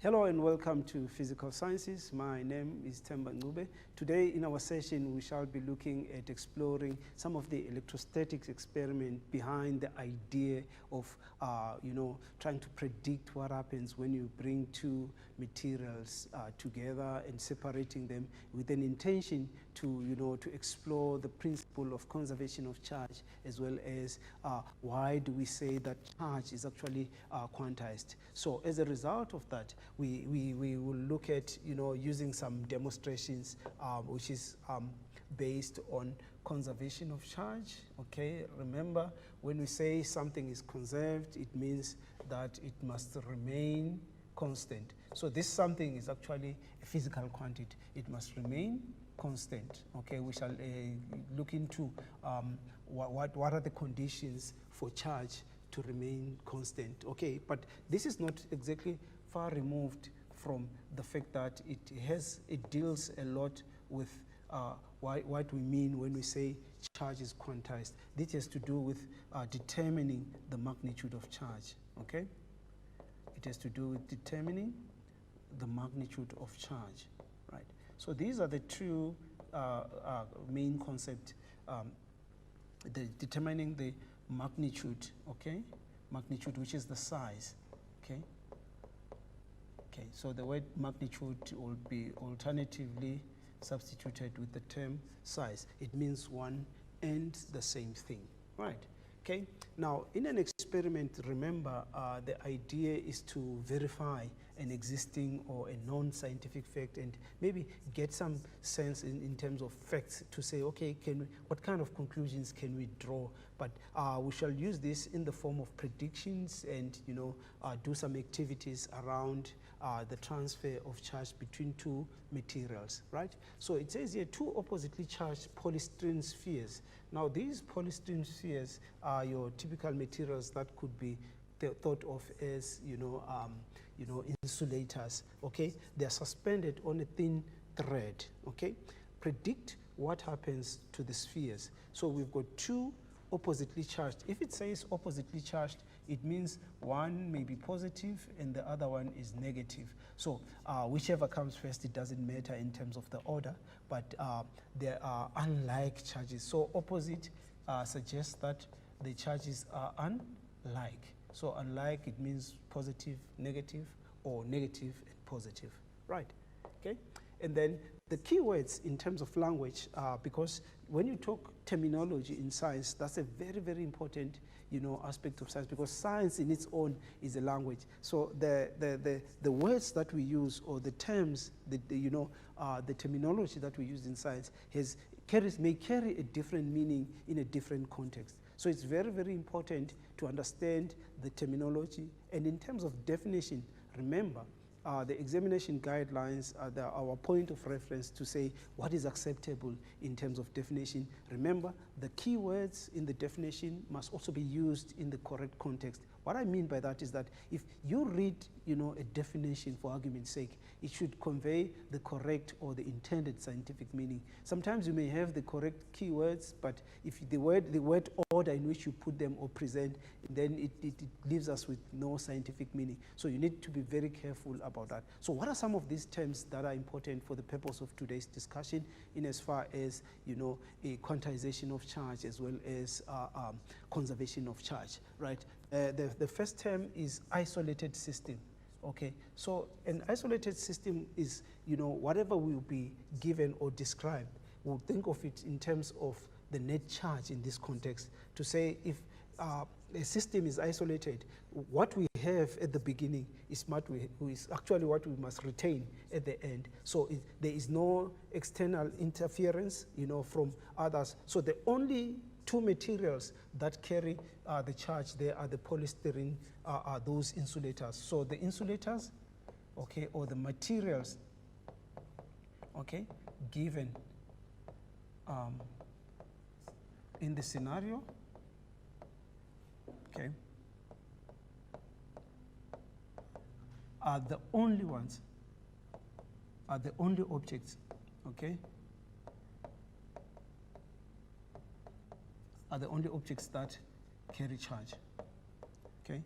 Hello and welcome to Physical Sciences. My name is Temba Ngube. Today in our session we shall be looking at exploring some of the electrostatic experiment behind the idea of trying to predict what happens when you bring two materials together and separating them with an intention to explore the principle of conservation of charge, as well as why do we say that charge is actually quantized. So as a result of that, we will look at using some demonstrations which is based on conservation of charge. Okay, remember, when we say something is conserved, it means that it must remain constant. So this something is actually a physical quantity. It must remain constant. Okay, we shall look into what are the conditions for charge to remain constant. Okay, but this is not exactly far removed from the fact that it deals a lot with what we mean when we say charge is quantized. This has to do with determining the magnitude of charge. Okay, it has to do with determining the magnitude of charge, right? So these are the two main concepts: determining the magnitude. Okay, magnitude, which is the size. Okay. Okay, so the word magnitude will be alternatively substituted with the term size. It means one and the same thing, right? Okay, now in an experiment, remember, the idea is to verify an existing or a non-scientific fact and maybe get some sense in terms of facts to say, okay, what kind of conclusions can we draw? But we shall use this in the form of predictions and do some activities around the transfer of charge between two materials, right? So it says here two oppositely charged polystyrene spheres. Now these polystyrene spheres are your typical materials that could be thought of as insulators. Okay, they are suspended on a thin thread. Okay, predict what happens to the spheres. So we've got two oppositely charged. If it says oppositely charged, it means one may be positive and the other one is negative. So whichever comes first, it doesn't matter in terms of the order, but there are unlike charges. So opposite suggests that the charges are unlike. So unlike, it means positive, negative, or negative and positive, right? Okay, and then the key words in terms of language, because when you talk terminology in science, that's a very, very important aspect of science, because science in its own is a language. So the words that we use, or the terms, the terminology that we use in science may carry a different meaning in a different context. So it's very, very important to understand the terminology. And in terms of definition, remember, the examination guidelines are our point of reference to say what is acceptable in terms of definition. Remember, the key words in the definition must also be used in the correct context. What I mean by that is that if you read a definition, for argument's sake, it should convey the correct or the intended scientific meaning. Sometimes you may have the correct keywords, but if the word order in which you put them or present, then it leaves us with no scientific meaning. So you need to be very careful about that. So what are some of these terms that are important for the purpose of today's discussion, in as far as a quantization of charge as well as conservation of charge, right? The first term is isolated system. Okay, so an isolated system is, whatever will be given or described, we'll think of it in terms of the net charge in this context, to say if a system is isolated, what we have at the beginning is actually what we must retain at the end. So there is no external interference, from others. So the only two materials that carry the charge there are the polystyrene, are those insulators. So the insulators, okay, or the materials, okay, given in the scenario, okay, are the only ones, are the only objects, okay, are the only objects that carry charge. Okay.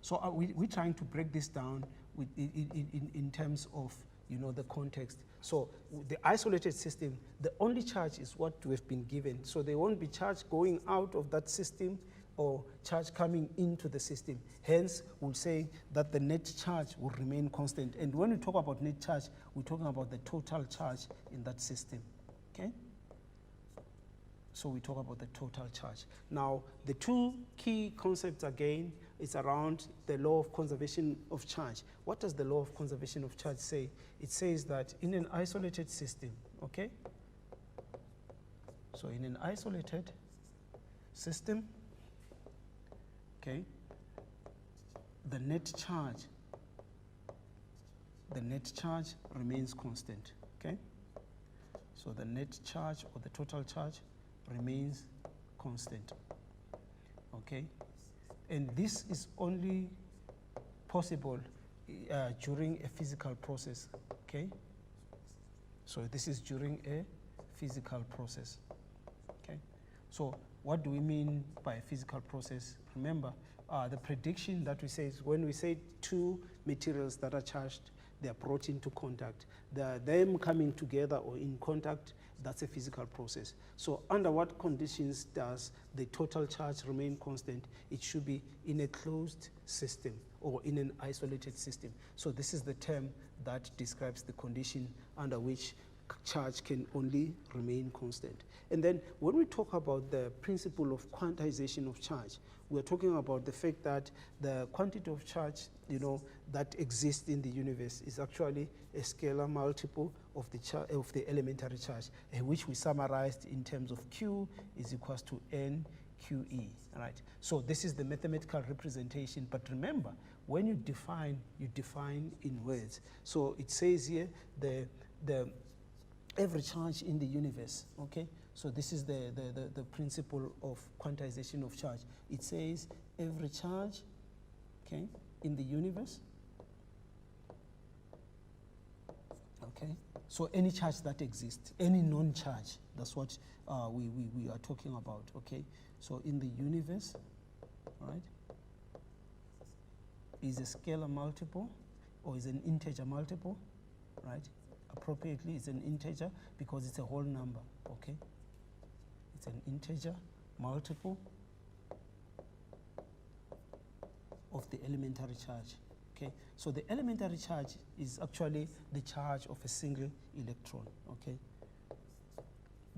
So we're trying to break this down with, in terms of, you know, the context. So the isolated system, the only charge is what we've been given. So there won't be charge going out of that system or charge coming into the system. Hence, we'll say that the net charge will remain constant. And when we talk about net charge, we're talking about the total charge in that system, okay? So we talk about the total charge. Now, the two key concepts again is around the law of conservation of charge. What does the law of conservation of charge say? It says that in an isolated system, okay? So in an isolated system, okay, the net charge remains constant, okay? So the net charge or the total charge remains constant, okay? And this is only possible during a physical process, okay? So this is during a physical process, okay? So what do we mean by a physical process? Remember, the prediction that we say is when we say two materials that are charged, they are brought into contact. Them coming together or in contact, that's a physical process. So under what conditions does the total charge remain constant? It should be in a closed system or in an isolated system. So this is the term that describes the condition under which charge can only remain constant. And then when we talk about the principle of quantization of charge, we're talking about the fact that the quantity of charge, you know, that exists in the universe is actually a scalar multiple of the elementary charge, which we summarized in terms of Q is equals to NQE, right? So this is the mathematical representation, but remember, when you define in words. So it says here the every charge in the universe, okay? So this is the principle of quantization of charge. It says every charge, okay, in the universe, okay? So any charge that exists, any non-charge, that's what we are talking about, okay? So in the universe, right, is a scalar multiple or is an integer multiple, right? Appropriately, it's an integer because it's a whole number, okay? It's an integer multiple of the elementary charge, okay? So the elementary charge is actually the charge of a single electron, okay?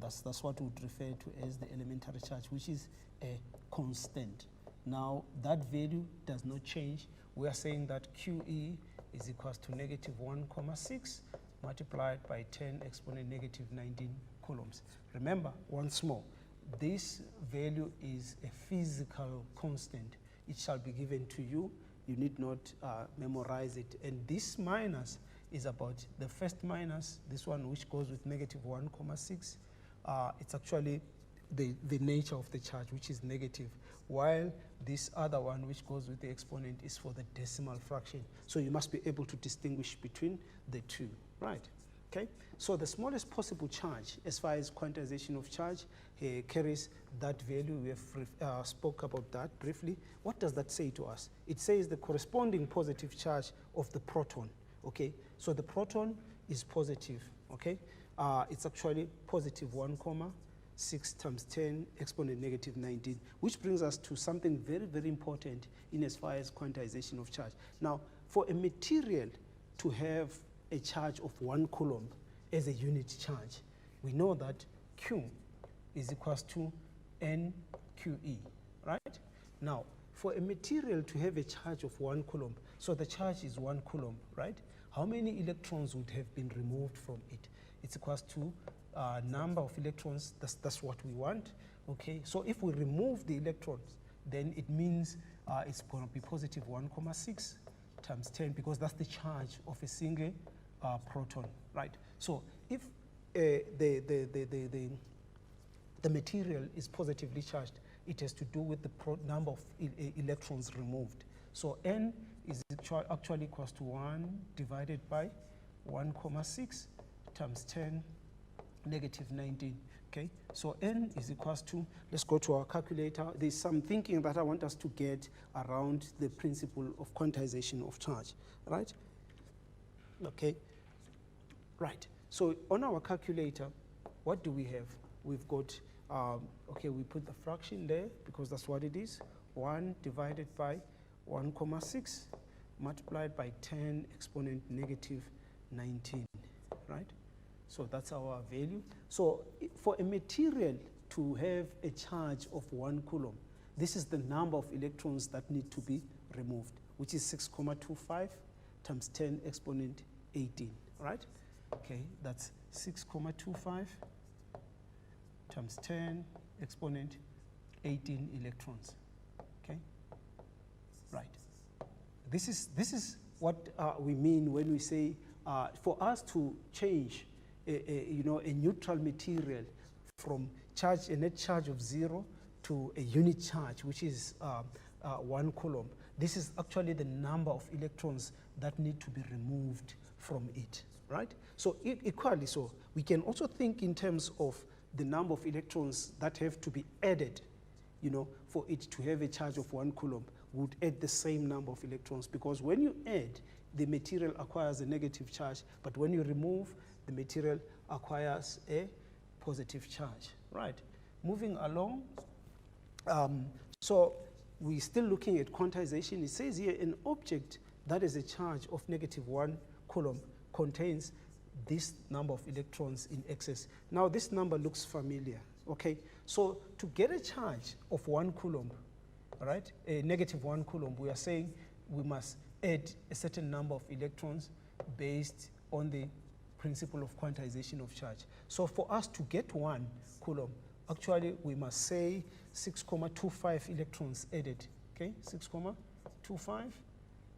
That's what we would refer to as the elementary charge, which is a constant. Now, that value does not change. We are saying that QE is equals to -1,6 multiplied by 10 exponent -19 coulombs. Remember, once more, this value is a physical constant. It shall be given to you. You need not memorize it. And this minus is about the first minus, this one which goes with -1,6. It's actually the nature of the charge, which is negative, while this other one, which goes with the exponent, is for the decimal fraction. So you must be able to distinguish between the two, right? Okay, so the smallest possible charge, as far as quantization of charge, carries that value. We have spoke about that briefly. What does that say to us? It says the corresponding positive charge of the proton, okay? So the proton is positive, okay? It's actually positive 1,6 times 10 exponent -19, which brings us to something very, very important in as far as quantization of charge. Now, for a material to have a charge of 1 coulomb as a unit charge, we know that Q is equals to NQE, right? Now, for a material to have a charge of 1 coulomb, so the charge is 1 coulomb, right? How many electrons would have been removed from it? It's equals to number of electrons, that's what we want, okay? So if we remove the electrons, then it means it's going to be positive 1,6 times 10, because that's the charge of a single proton, right? So if the material is positively charged, it has to do with the number of electrons removed. So N is actually equals to 1 divided by 1,6 times 10 -19. Okay, so N is equals to, let's go to our calculator. There's some thinking that I want us to get around the principle of quantization of charge, right? Okay, right. So on our calculator, what do we have? We've got, okay, we put the fraction there because that's what it is. 1 divided by 1,6 multiplied by 10 exponent negative 19, right? So that's our value. So for a material to have a charge of 1 coulomb, this is the number of electrons that need to be removed, which is 6,25 times 10 exponent 18, right? Okay, that's 6,25 times 10 exponent 18 electrons, okay? Right. This is what we mean when we say for us to change a neutral material from charge, a net charge of 0 to a unit charge, which is 1 coulomb. This is actually the number of electrons that need to be removed from it, right? So equally so, we can also think in terms of the number of electrons that have to be added, for it to have a charge of 1 coulomb. Would add the same number of electrons, because when you add, the material acquires a negative charge, but when you remove, the material acquires a positive charge, right? Moving along, so we're still looking at quantization. It says here, an object that is a charge of negative 1 coulomb contains this number of electrons in excess. Now this number looks familiar, okay? So to get a charge of 1 coulomb, right, a negative 1 coulomb, we are saying we must add a certain number of electrons based on the principle of quantization of charge. So for us to get 1 coulomb, actually we must say 6,25 electrons added, okay? 6,25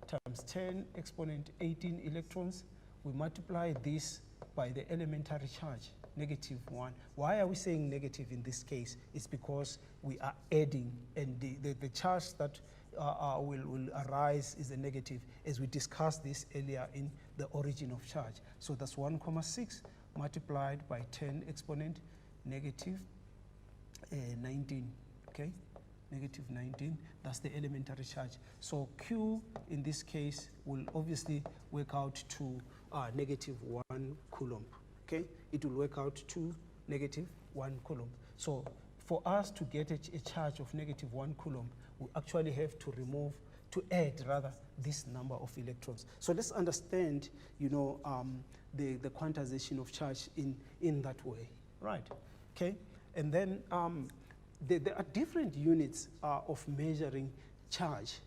times 10 exponent 18 electrons. We multiply this by the elementary charge, negative 1. Why are we saying negative in this case? It's because we are adding, and the charge that will arise is a negative, as we discussed this earlier in the origin of charge. So that's 1,6 multiplied by 10 exponent negative 19, okay? Negative 19, that's the elementary charge. So Q in this case will obviously work out to negative 1 coulomb, okay? It will work out to negative 1 coulomb. So for us to get a charge of negative 1 coulomb, we actually have to add this number of electrons. So let's understand, the quantization of charge in that way, right? Okay, and then there are different units of measuring charge,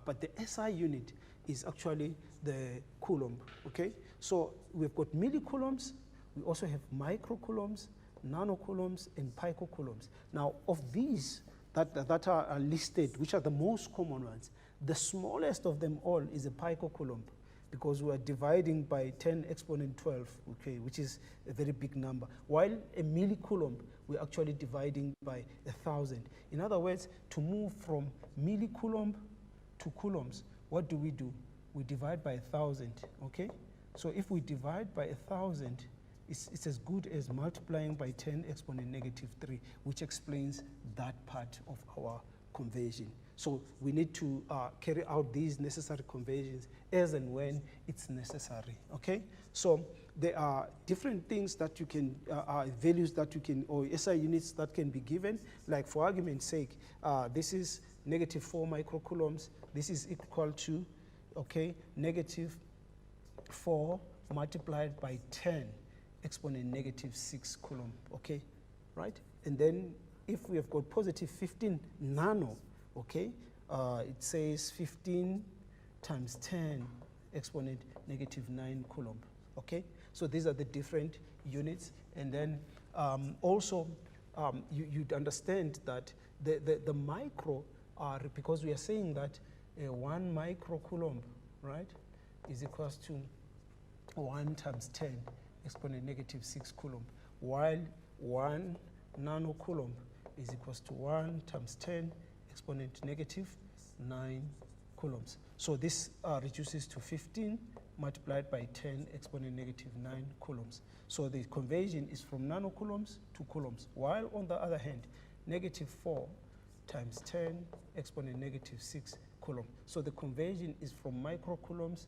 but the SI unit is actually the coulomb, okay? So we've got millicoulombs, we also have microcoulombs, nanocoulombs, and picocoulombs. Now, of these that are listed, which are the most common ones, the smallest of them all is a picocoulomb, because we are dividing by 10 exponent 12, okay, which is a very big number. While a millicoulomb, we're actually dividing by 1,000. In other words, to move from millicoulomb to coulombs, what do? We divide by 1,000, okay? So if we divide by 1,000, it's as good as multiplying by 10 exponent negative 3, which explains that part of our conversion. So we need to carry out these necessary conversions as and when it's necessary, okay? So there are different things that you can, values that you can, or SI units that can be given. Like for argument's sake, this is negative 4 microcoulombs. This is equal to, okay, negative 4 multiplied by 10 exponent negative 6 coulomb, okay, right? And then if we have got positive 15 nano, okay, it says 15 times 10 exponent negative 9 coulomb, okay? So these are the different units. And then also you'd understand that the micro are, because we are saying that 1 microcoulomb, right, is equals to 1 times 10 exponent negative 6 coulomb, while 1 nanocoulomb is equals to 1 times 10 exponent negative 9 coulombs. So this reduces to 15 multiplied by 10 exponent negative 9 coulombs. So the conversion is from nanocoulombs to coulombs, while on the other hand, negative 4 times 10 exponent negative 6 coulomb. So the conversion is from microcoulombs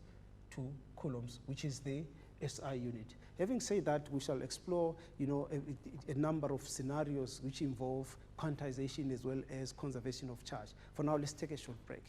to coulombs, which is the SI unit. Having said that, we shall explore, a number of scenarios which involve quantization as well as conservation of charge. For now, let's take a short break.